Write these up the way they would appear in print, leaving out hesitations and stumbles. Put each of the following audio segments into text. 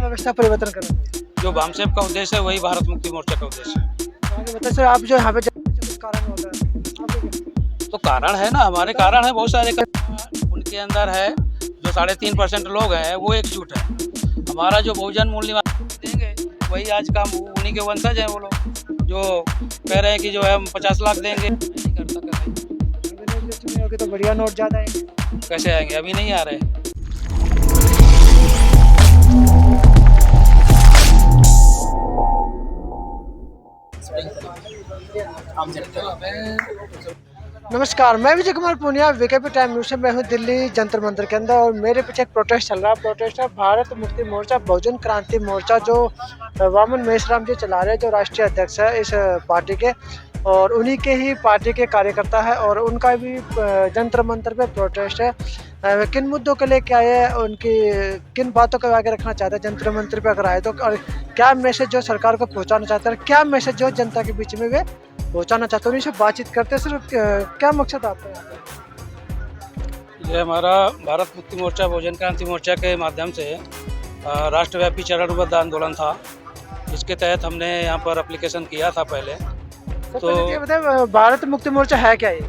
व्यवस्था परिवर्तन करना चाहिए? जो भामसेप का उद्देश्य है वही भारत मुक्ति मोर्चा का उद्देश्य है। आगे बताइए सर, आप जो यहाँ पे जाने से कुछ कारण होता है आपको क्या? तो कारण है ना, हमारे कारण है बहुत सारे। उनके अंदर है जो 3.5% लोग हैं वो एकजुट है। हमारा जो बहुजन मूल्य निवास देंगे वही आज काम, उन्हीं के वंशज हैं वो लोग जो कह रहे हैं कि जो है हम 50 लाख देंगे। नहीं कर सकते भाई। अगर नोट लिस्ट में होगी तो बढ़िया नोट ज़्यादा है। कैसे आएंगे, अभी नहीं आ रहे। नमस्कार, मैं Vijay Kumar Poonia, VKP time news से। मैं हूँ दिल्ली जंतर मंतर के अंदर और मेरे पीछे एक प्रोटेस्ट चल रहा है। प्रोटेस्ट है भारत मुक्ति मोर्चा बहुजन क्रांति मोर्चा, जो वामन मेश्राम जी चला रहे हैं, जो राष्ट्रीय अध्यक्ष है इस पार्टी के, और उन्हीं के ही पार्टी के कार्यकर्ता है और उनका भी जंतर मंतर पे प्रोटेस्ट है। किन मुद्दों के लेके आए हैं, उनकी किन बातों को आगे रखना चाहते हैं जंतर मंतर पे अगर आए तो, और क्या मैसेज जो सरकार को पहुंचाना चाहते हैं, क्या मैसेज जो जनता के बीच में वे पहुंचाना चाहते हैं, उन्हीं से बातचीत करते हैं। सर, क्या मकसद आपका यहाँ पे? ये हमारा भारत मुक्ति मोर्चा बहुजन क्रांति मोर्चा के माध्यम से राष्ट्रव्यापी चरणबद्ध आंदोलन था, जिसके तहत हमने यहाँ पर एप्लीकेशन किया था पहले। तो ये बताइए, भारत मुक्ति मोर्चा है क्या? ये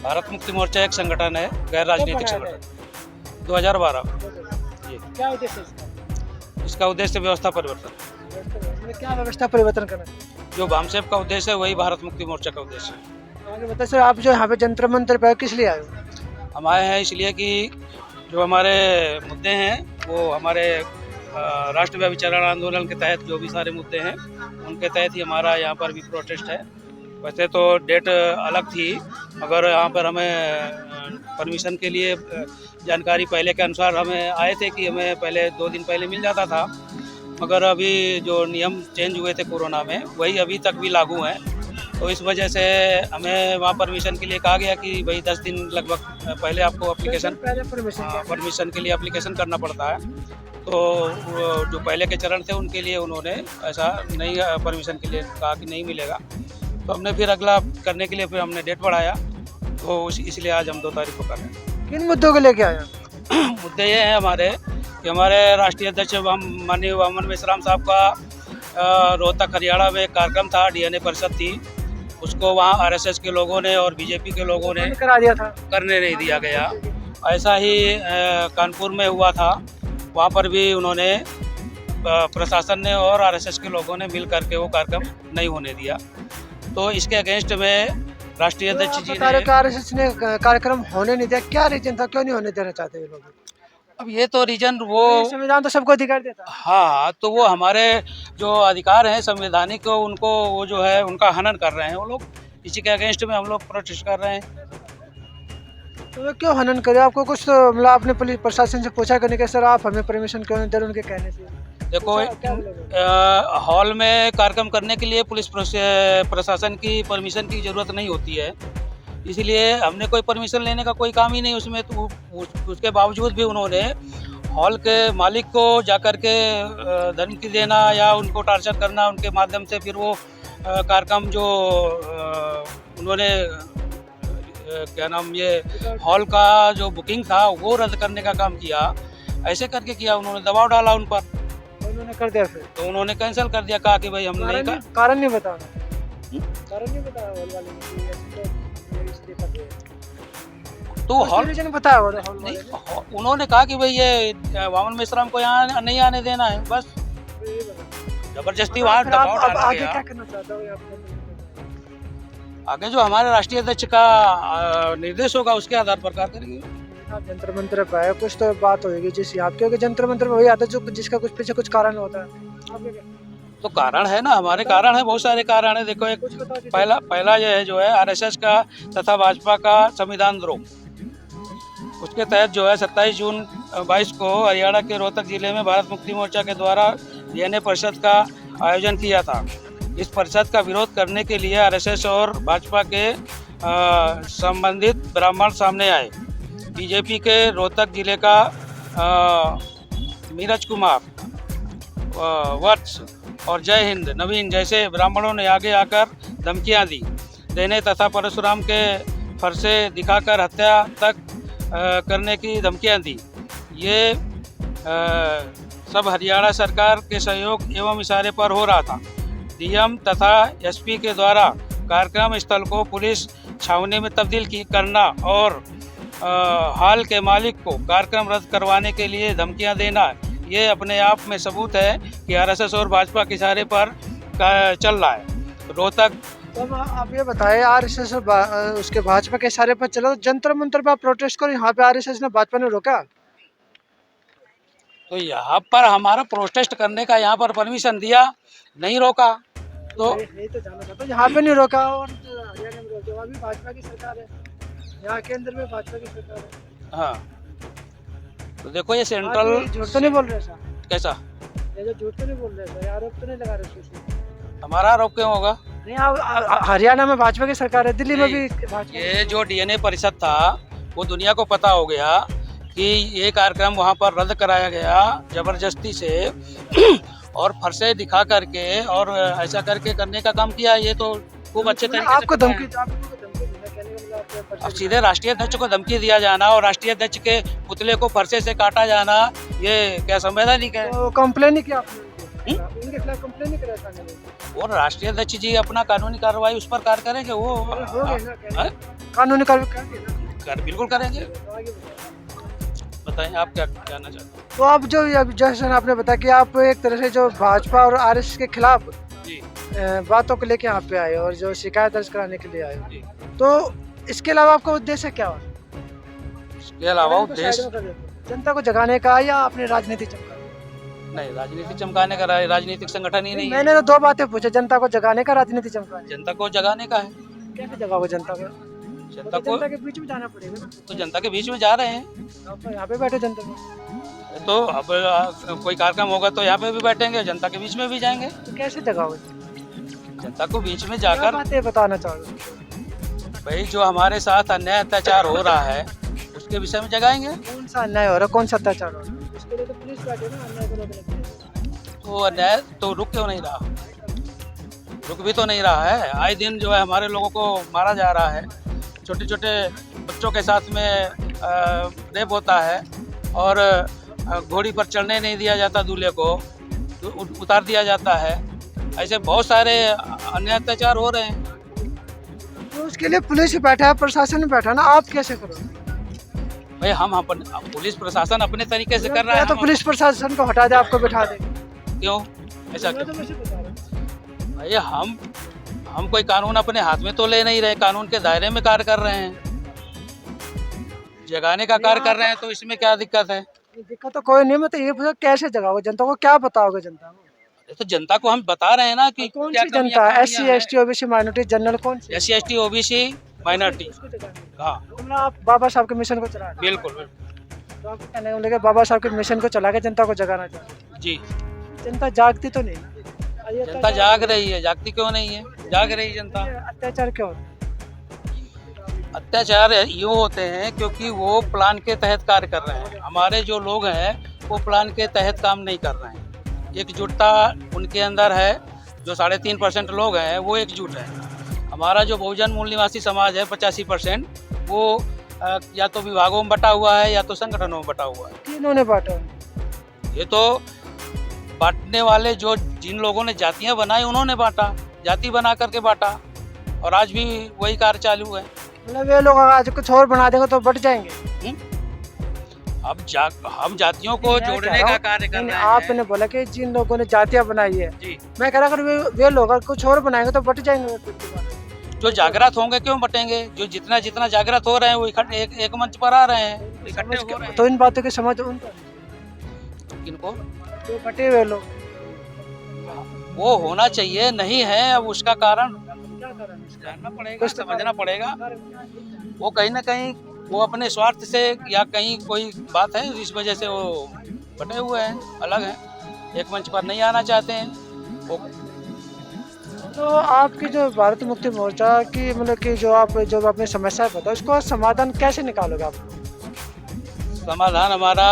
भारत मुक्ति मोर्चा एक संगठन है, गैर राजनीतिक संगठन। 2012। क्या उद्देश्य है इसका? इसका उद्देश्य व्यवस्था परिवर्तन। क्या व्यवस्था परिवर्तन करना? जो भामसेप का उद्देश्य है वही भारत मुक्ति मोर्चा का उद्देश्य है। आगे बताइए सर, आप जो यहाँ पे जंतर मंतर पे किस लिए आए हो? हम आए हैं इसलिए कि जो हमारे मुद्दे हैं वो हमारे राष्ट्रव्यापी चरण आंदोलन के तहत जो भी सारे मुद्दे हैं उनके तहत ही हमारा यहाँ पर भी प्रोटेस्ट है। वैसे तो डेट अलग थी, मगर यहाँ पर हमें परमिशन के लिए जानकारी पहले के अनुसार हमें आए थे कि हमें पहले 2 दिन पहले मिल जाता था, मगर अभी जो नियम चेंज हुए थे कोरोना में वही अभी तक भी लागू हैं। तो इस वजह से हमें वहाँ परमिशन के लिए कहा गया कि भाई 10 दिन लगभग पहले आपको परमिशन के लिए एप्लीकेशन करना पड़ता है। तो जो पहले के चरण थे उनके लिए उन्होंने ऐसा नहीं परमिशन के लिए कहा कि नहीं मिलेगा। तो हमने फिर अगला करने के लिए फिर हमने डेट बढ़ाया, तो इसलिए आज हम 2 तारीख को कर रहे हैं। किन मुद्दों को लेके आया? मुद्दे ये हैं हमारे कि हमारे राष्ट्रीय अध्यक्ष माननीय वामन मेश्राम साहब का रोहतक हरियाणा में एक कार्यक्रम था, डीएनए परिषद थी, उसको वहाँ आरएसएस के लोगों ने और बीजेपी के लोगों ने करा दिया था, करने नहीं दिया गया। ऐसा ही कानपुर में हुआ था, वहाँ पर भी उन्होंने प्रशासन ने और आरएसएस के लोगों ने मिल करके वो कार्यक्रम नहीं होने दिया। तो इसके अगेंस्ट में राष्ट्रीय अध्यक्ष जी ने आरएसएस ने कार्यक्रम होने नहीं दिया। क्या रीजन था, क्यों नहीं होने देना चाहते ये लोग? अब ये तो रीजन वो संविधान तो सबको अधिकार देता है। हाँ, तो वो हमारे जो अधिकार हैं संवैधानिक, उनको वो जो है उनका हनन कर रहे हैं वो लोग। इसी के अगेंस्ट में हम लोग प्रोटेस्ट कर रहे हैं। तो वो क्यों हनन करे? आपको कुछ तो मतलब आपने पुलिस प्रशासन से पूछा करने के सर आप हमें परमिशन क्यों नहीं दे रहे? उनके कहने से देखो, हॉल में कार्यक्रम करने के लिए पुलिस प्रशासन की परमिशन की ज़रूरत नहीं होती है, इसलिए हमने कोई परमिशन लेने का कोई काम ही नहीं उसमें। तो उसके बावजूद भी उन्होंने हॉल के मालिक को जाकर के धमकी देना या उनको टार्चर करना, उनके माध्यम से फिर वो कार्यक्रम जो उन्होंने क्या नाम, ये हॉल का जो बुकिंग था वो रद्द करने का काम किया। ऐसे करके किया, उन्होंने दबाव डाला उन पर, उन्होंने कर दिया। फिर तो उन्होंने कैंसिल कर दिया, कहा कि भाई हम नहीं कर। कारण नहीं बताना, कारण नहीं बताया हॉल वाले ने, तो हॉल रीजन बताया उन्होंने कहा कि भाई ये वामन मेश्राम को यहाँ नहीं आने देना है, बस जबरदस्ती वहाँ दबाव डाला आगे गया। क्या करना चाहता हूँ? आगे जो हमारे राष्ट्रीय अध्यक्ष का निर्देश होगा उसके आधार पर कार्य करेंगे। आप जंतर मंतर पे आए, कुछ तो बात होगी जिस आपके जंतर मंतर में वही आता है जो जिसका कुछ पीछे कुछ कारण होता है। तो कारण है ना, हमारे कारण है, बहुत सारे कारण है। देखो, एक पहला ये है जो है आरएसएस का तथा भाजपा का संविधान द्रोह। उसके तहत जो है 27 जून 22 को हरियाणा के रोहतक जिले में भारत मुक्ति मोर्चा के द्वारा डीएनए परिषद का आयोजन किया था। इस परिषद का विरोध करने के लिए आरएसएस और भाजपा के संबंधित ब्राह्मण सामने आए। बीजेपी के रोहतक जिले का नीरज कुमार, वत्स और जय हिंद नवीन जैसे ब्राह्मणों ने आगे आकर धमकियां दी देने तथा परशुराम के फरसे दिखाकर हत्या तक करने की धमकियां दी। ये सब हरियाणा सरकार के सहयोग एवं इशारे पर हो रहा था। डीएम तथा एसपी के द्वारा कार्यक्रम स्थल को पुलिस छावनी में तब्दील करना और हाल के मालिक को कार्यक्रम रद्द करवाने के लिए धमकियां देना, ये अपने आप में सबूत है कि आरएसएस और भाजपा के इशारे पर चल रहा है। रोहतक तो अब आप ये बताएं, आरएसएस उसके भाजपा के इशारे पर चला, तो जंतर मंतर पर आप प्रोटेस्ट करो, यहाँ पे आरएसएस ने भाजपा ने रोका? तो यहाँ पर हमारा प्रोटेस्ट करने का यहाँ पर परमिशन दिया, नहीं रोका। तो यही तो जानना चाहता हूँ, यहाँ पे नहीं रोका और हरियाणा में रोके, वहाँ भी भाजपा की सरकार है, यहाँ केंद्र में भाजपा की सरकार है। हाँ, तो देखो ये आप सेंट्रल झूठ तो नहीं बोल रहे सर? कैसा, ये जो झूठ तो नहीं बोल रहे सर, आरोप तो नहीं लगा रहे सर? हमारा आरोप क्यों होगा? नहीं, हरियाणा में भाजपा की सरकार है, दिल्ली में भी भाजपा। ये जो डीएनए परिषद था वो दुनिया को पता हो गया कि ये कार्यक्रम वहाँ पर रद्द कराया गया जबरदस्ती से और फरसे दिखा करके और ऐसा करके करने का काम किया। ये तो खूब अच्छे तरीके से आपको पता है। धमकी देना, कहने का मतलब आपको अब सीधे राष्ट्रीय अध्यक्ष को धमकी दिया जाना और राष्ट्रीय अध्यक्ष के पुतले को फरसे से काटा जाना, ये क्या संवैधानिक है? तो कंप्लेन नहीं किया आपने उनके खिलाफ? कंप्लेन नहीं करा था? और राष्ट्रीय अध्यक्ष जी अपना कानूनी कार्रवाई उस पर कार्य करेंगे, वो हो गए ना, हाँ? कानूनी कार्रवाई करेंगे ना? बिल्कुल करेंगे। तो आगे बताइए। बताएं आप क्या जानना चाहते हैं? तो आप जो जैसे आपने बताया कि आप एक तरह से जो भाजपा और आरएसएस के खिलाफ जी बातों को लेके यहाँ पे आए और जो शिकायत दर्ज कराने के लिए आए, जी। तो इसके अलावा आपका उद्देश्य क्या हुआ? इसके अलावा उद्देश्य जनता को जगाने का या अपनी राजनीति चमकाने? नहीं, राजनीति चमकाने का राजनीतिक संगठन ही नहीं है। मैंने तो दो बातें पूछे, जनता को जगाने का, राजनीति चमकाने। जनता को जगाने का है। कैसे जगाओगे जनता को? जनता को जनता के बीच में जाना पड़ेगा ना। तो जनता के बीच में जा रहे हैं, आप तो यहाँ पे बैठे जनता में, तो अब कोई कार्यक्रम होगा तो यहाँ पे भी बैठेंगे, जनता के बीच में भी जाएंगे। तो कैसे जगाओगे? जनता को बीच में क्या जाकर बातें बताना चाहोगे? भाई जो हमारे साथ अन्याय अत्याचार हो रहा है उसके विषय में जगाएंगे। कौन सा अन्याय हो रहा है, कौन सा अत्याचार हो रहा है? इसके लिए तो पुलिस बैठे ना, अन्याय को रोकने के लिए। तो अन्याय तो रुक क्यों नहीं रहा? रुक भी तो नहीं रहा है। आए दिन जो है हमारे लोगों को मारा जा रहा है, छोटे छोटे बच्चों के साथ में रेप होता है और घोड़ी पर चढ़ने नहीं दिया जाता, दूल्हे को उतार दिया जाता है। ऐसे बहुत सारे अन्य अत्याचार हो रहे हैं। तो उसके लिए पुलिस भी बैठा है, प्रशासन भी बैठा है ना, आप कैसे करोगे? भाई हम पुलिस प्रशासन अपने तरीके से कर रहा या है। तो पुलिस प्रशासन को हटा दे, आपको बैठा दे। क्यों ऐसा मैं क्यों? तो वैसे बता रहा हूँ। भाई हम कोई कानून अपने हाथ में तो ले नहीं रहे, कानून के दायरे में कार्य कर रहे हैं, जगाने का कार्य कर रहे हैं, तो इसमें क्या दिक्कत है? दिक्कत तो कोई नहीं, मैं तो ये पूछा कैसे जगाओगे जनता को, क्या बताओगे जनता को? तो जनता को हम बता रहे हैं ना कि कौन क्या सी जनता? SC ST OBC minority general कौन सी? SC ST OBC minority. उसको जगाने हैं। हाँ तो मतलब आप बाबा साहब के मिशन को चला रहे हैं। बिल्कुल तो आपको कहने का मतलब है बाबा साहब के मिशन को चला के जनता को जगाना चाहिए। जी। जनता जागती तो नहीं ना? ये जनता जाग रही है, जागती क्यों नहीं है? जाग रही जनता। अत्याचार क्यों होता है? अत्याचार यूँ होते हैं क्योंकि वो प्लान के तहत कार्य कर रहे हैं। हमारे जो लोग हैं वो प्लान के तहत काम नहीं कर रहे हैं। एकजुटता उनके अंदर है, जो 3.5% लोग हैं वो एकजुट है। हमारा जो बहुजन मूल निवासी समाज है 85%, वो या तो विभागों में बटा हुआ है या तो संगठनों में बटा हुआ है। किन्होंने बांटा? ये तो बांटने वाले जो जिन लोगों ने जातियां बनाई उन्होंने बांटा, जाति बना करके बांटा, और आज भी वही कार्य चालू है। मतलब ये लोग आज कुछ और बना देंगे तो बट जाएंगे। अब हम जातियों को जोड़ने का कार्य कर रहे हैं। आपने बोला कि जिन लोगों ने जातियां बनाई है, जी। मैं कह रहा अगर वे लोग अगर कुछ और बनाएंगे तो बट जाएंगे। जो जागृत होंगे क्यों बटेंगे? जो जितना जागृत हो रहे हैं वो एक मंच पर आ रहे हैं, इकट्ठे हो रहे हैं। तो इन बातों की समझ उनको, किनको? तो बटे हुए लोग, वो होना चाहिए, नहीं है। अब उसका कारण क्या कारण है? जानना पड़ेगा, समझना पड़ेगा। वो कहीं ना कहीं वो अपने स्वार्थ से या कहीं कोई बात है, इस वजह से वो बटे हुए हैं, अलग हैं, एक मंच पर नहीं आना चाहते हैं वो। तो आपकी जो भारत मुक्ति मोर्चा की मतलब कि जो अपनी समस्या बताओ, उसको समाधान कैसे निकालोगे आप? समाधान हमारा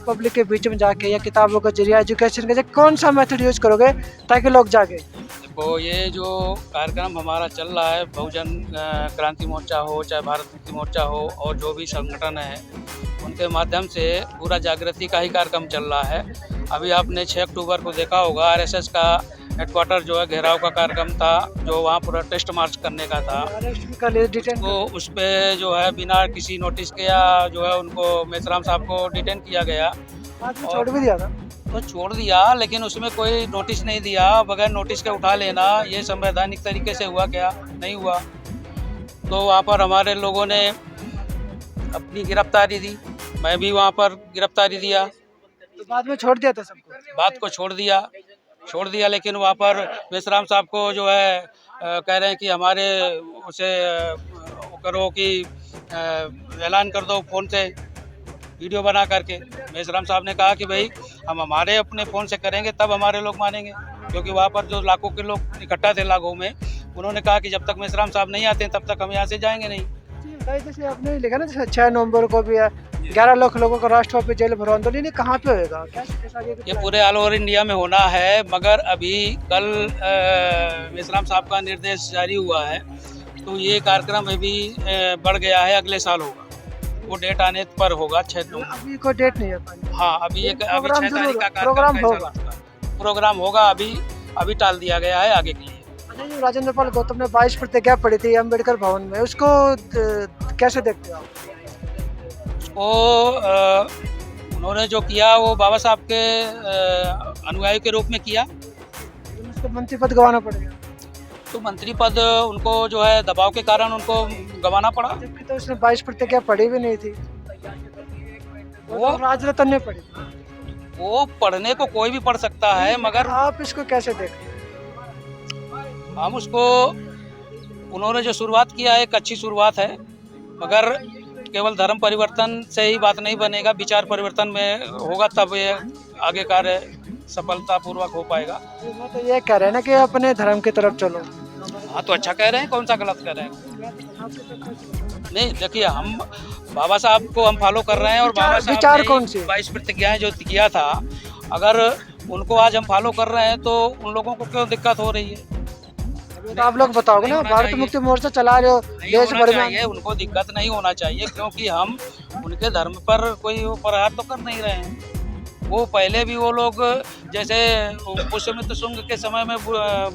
पब्लिक के बीच में जाके या किताबों के जरिए, एजुकेशन के जरिए, कौन सा मेथड यूज करोगे ताकि लोग जागे? देखो, ये जो कार्यक्रम हमारा चल रहा है, बहुजन क्रांति मोर्चा हो चाहे भारत मुक्ति मोर्चा हो और जो भी संगठन है, उनके माध्यम से पूरा जागृति का ही कार्यक्रम चल रहा है। अभी आपने 6 अक्टूबर को देखा होगा, आरएसएस का हेडक्वार्टर जो है घेराव का कार्यक्रम था, जो वहाँ प्रोटेस्ट मार्च करने का था। अरेस्ट भी कर लिए, डिटेन तो उस पे जो है बिना किसी नोटिस के या जो है उनको मेसराम साहब को डिटेन किया गया। बाद में छोड़ भी दिया था। तो छोड़ दिया, लेकिन उसमें कोई नोटिस नहीं दिया। बगैर नोटिस के उठा लेना ये संवैधानिक तरीके से हुआ क्या? नहीं हुआ। तो वहाँ पर हमारे लोगों ने अपनी गिरफ्तारी दी, मैं भी वहाँ पर गिरफ्तारी दिया। तो बाद में छोड़ दिया था सबको। बात को छोड़ दिया, लेकिन वहाँ पर मेसराम साहब को जो है कह रहे हैं कि हमारे उसे वो करो कि ऐलान कर दो फ़ोन से वीडियो बना करके। मेसराम साहब ने कहा कि भाई हम हमारे अपने फ़ोन से करेंगे तब हमारे लोग मानेंगे, क्योंकि वहाँ पर जो लाखों के लोग इकट्ठा थे लागों में, उन्होंने कहा कि जब तक मेसराम साहब नहीं आते हैं तब तक हम यहाँ से जाएंगे नहीं। जैसे आपने लिखा ना, जैसे 6 नवंबर को भी 11 लाख लोगों का राष्ट्रव्यापी जेल भरो आंदोलन, ये कहाँ पे होएगा? ये पूरे ऑल ओवर इंडिया में होना है, मगर अभी कल मेसराम साहब का निर्देश जारी हुआ है, तो ये कार्यक्रम अभी बढ़ गया है, अगले साल होगा। वो डेट आने पर होगा 6 नवंबर। अभी कोई डेट नहीं है। हाँ, अभी 6 तारीख का प्रोग्राम प्रोग्राम होगा, अभी टाल दिया गया है आगे के लिए। अच्छा, जो राजेंद्र पाल गौतम ने 22 प्रतिज्ञा पढ़ी थी अम्बेडकर भवन में, उसको कैसे देखते हो आप? उन्होंने जो किया वो बाबा साहब के अनुयायी के रूप में किया। उसको मंत्री पद गंवाना पड़ेगा। तो मंत्री पद उनको जो है दबाव के कारण उनको गंवाना पड़ा। जबकि तो उसने 22 प्रतिज्ञा पढ़ी भी नहीं थी, वो राजरत्न ने पढ़ी। वो पढ़ने को कोई भी पढ़ सकता है, मगर आप इसको कैसे देखते हैं? हम उसको, उन्होंने जो शुरुआत किया है एक अच्छी शुरुआत है, मगर केवल धर्म परिवर्तन से ही बात नहीं बनेगा, विचार परिवर्तन में होगा तब ये आगे कार्य सफलतापूर्वक हो पाएगा। वो तो ये कह रहे हैं ना कि अपने धर्म की तरफ चलो। हाँ, तो अच्छा कह रहे हैं, कौन सा गलत कह रहे हैं? नहीं, देखिए, हम बाबा साहब को हम फॉलो कर रहे हैं, और बाबा साहब विचार ने कौन सी 22 प्रतिज्ञाएं जो किया था, अगर उनको आज हम फॉलो कर रहे हैं तो उन लोगों को क्यों दिक्कत हो रही है? तो आप लोग बताओगे ना, भारत मुक्ति मोर्चा चला रहे हो देश भर में, उनको दिक्कत नहीं होना चाहिए, क्योंकि हम उनके धर्म पर कोई प्रहार तो कर नहीं रहे हैं। वो पहले भी वो लोग जैसे पुष्यमित्र शुंग के समय में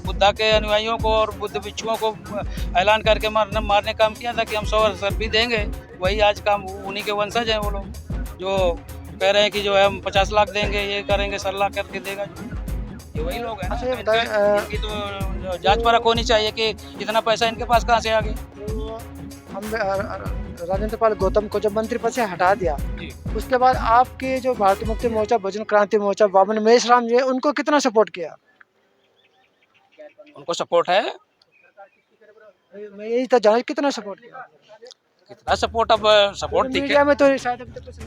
बुद्धा के अनुयायियों को और बुद्ध भिक्षुओं को ऐलान करके मारने काम किया था कि हम 100 अरब भी देंगे। वही आज काम, उन्हीं के वंशज हैं वो लोग, जो कह रहे हैं कि जो है हम 50 लाख देंगे, ये करेंगे, सलाह करके देगा। ये वही लोग हैं। अच्छा, ये बताएं, इनकी तो जांच परख होनी चाहिए कि इतना पैसा इनके पास कहाँ से आ गया। हम राजेंद्र पाल गौतम को जब मंत्री पद से हटा दिया, उसके बाद आपके जो भारत मुक्ति मोर्चा, बहुजन क्रांति मोर्चा, वामन मेश्राम जी, उनको कितना सपोर्ट किया? उनको सपोर्ट है। मैं यही तो जाना, कितना सपोर्ट किया? कितना सपोर्ट, अब सपोर्ट मीडिया में तो शायद अभी तक कुछ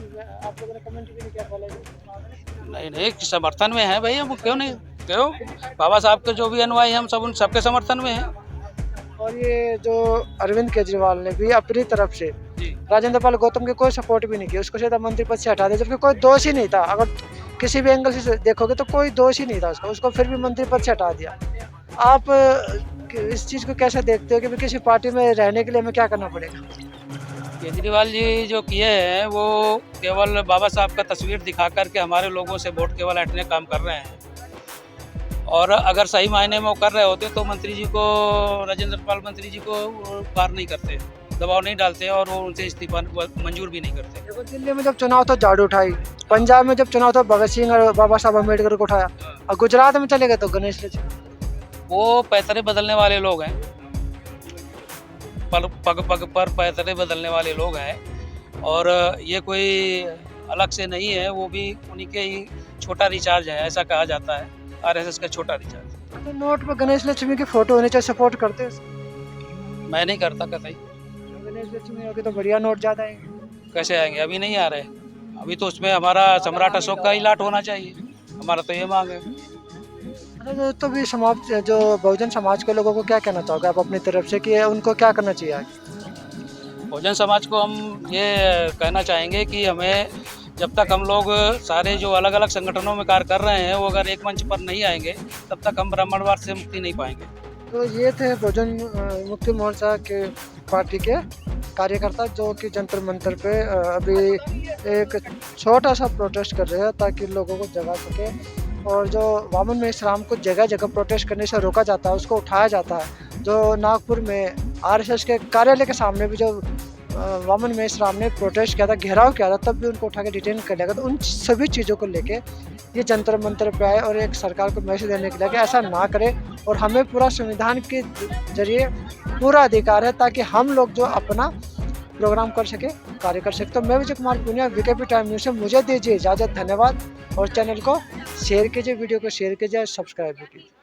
आप लोगों ने कमेंट भी नहीं किया। नहीं, समर्थन में है भाई, हम क्यों नहीं, क्यों? बाबा साहब के जो भी अनुयायी हम सब उन सबके समर्थन में हैं। और ये जो अरविंद केजरीवाल ने भी अपनी तरफ से राजेंद्र पाल गौतम के कोई सपोर्ट भी नहीं किया, उसको सीधा मंत्री पद से हटा दिया, जबकि कोई दोष ही नहीं था। अगर किसी भी एंगल से देखोगे तो कोई दोष ही नहीं था उसको फिर भी मंत्री पद से हटा दिया। आप इस चीज़ को कैसे देखते हो कि किसी पार्टी में रहने के लिए हमें क्या करना पड़ेगा? केजरीवाल जी जो किए हैं वो केवल बाबा साहब का तस्वीर दिखा करके हमारे लोगों से वोट केवल हटने काम कर रहे हैं, और अगर सही मायने में वो कर रहे होते तो मंत्री जी को, राजेंद्र पाल मंत्री जी को पार नहीं करते, दबाव नहीं डालते, और वो उनसे इस्तीफा मंजूर भी नहीं करते। देखो, दिल्ली में जब चुनाव था झाड़ू उठाई, पंजाब में जब चुनाव था भगत सिंह और बाबा साहब अम्बेडकर को उठाया, और गुजरात में चले गए तो गणेश लक्ष्मी। वो पैतरे बदलने वाले लोग हैं, पग पग पर पैतरे बदलने वाले लोग हैं, और ये कोई अलग से नहीं है, वो भी उन्हीं के ही छोटा रिचार्ज है, ऐसा कहा जाता है, आरएसएस का छोटा रिचार्ज। तो नोट पर गणेश लक्ष्मी की फोटो होनी चाहिए, सपोर्ट करते हैं? मैं नहीं करता कतई। गणेश लक्ष्मी होगी तो बढ़िया नोट ज़्यादा आएंगे। कैसे आएंगे? अभी नहीं आ रहे, अभी तो उसमें हमारा सम्राट अशोक का ही लाट होना चाहिए, हमारा तो ये मांग है। तो भी समाज, जो बहुजन समाज के लोगों को क्या कहना चाहोगे आप अपनी तरफ से कि उनको क्या करना चाहिए? बहुजन समाज को हम ये कहना चाहेंगे कि हमें, जब तक हम लोग सारे जो अलग अलग संगठनों में कार्य कर रहे हैं वो अगर एक मंच पर नहीं आएंगे, तब तक हम ब्राह्मणवाद से मुक्ति नहीं पाएंगे। तो ये थे बहुजन मुक्ति मोर्चा के पार्टी के कार्यकर्ता जो कि जंतर मंतर पे अभी एक छोटा सा प्रोटेस्ट कर रहे हैं ताकि लोगों को जगा सके। और जो वामन मेश्राम को जगह जगह प्रोटेस्ट करने से रोका जाता है, उसको उठाया जाता है। जो नागपुर में आरएसएस के कार्यालय के सामने भी जो वामन मेश्राम ने प्रोटेस्ट किया था, घेराव किया था, तब भी उनको उठा के डिटेन कर लिया गया। तो उन सभी चीज़ों को लेके ये जंतर मंतर पे आए और एक सरकार को मैसेज देने के लिए कि ऐसा ना करे और हमें पूरा संविधान के जरिए पूरा अधिकार है ताकि हम लोग जो अपना प्रोग्राम कर सके, कार्य कर सके। तो मैं Vijay Kumar Punia, VKP time news से मुझे दीजिए इजाज़त। धन्यवाद और चैनल को शेयर कीजिए, वीडियो को शेयर कीजिए, सब्सक्राइब भी कीजिए।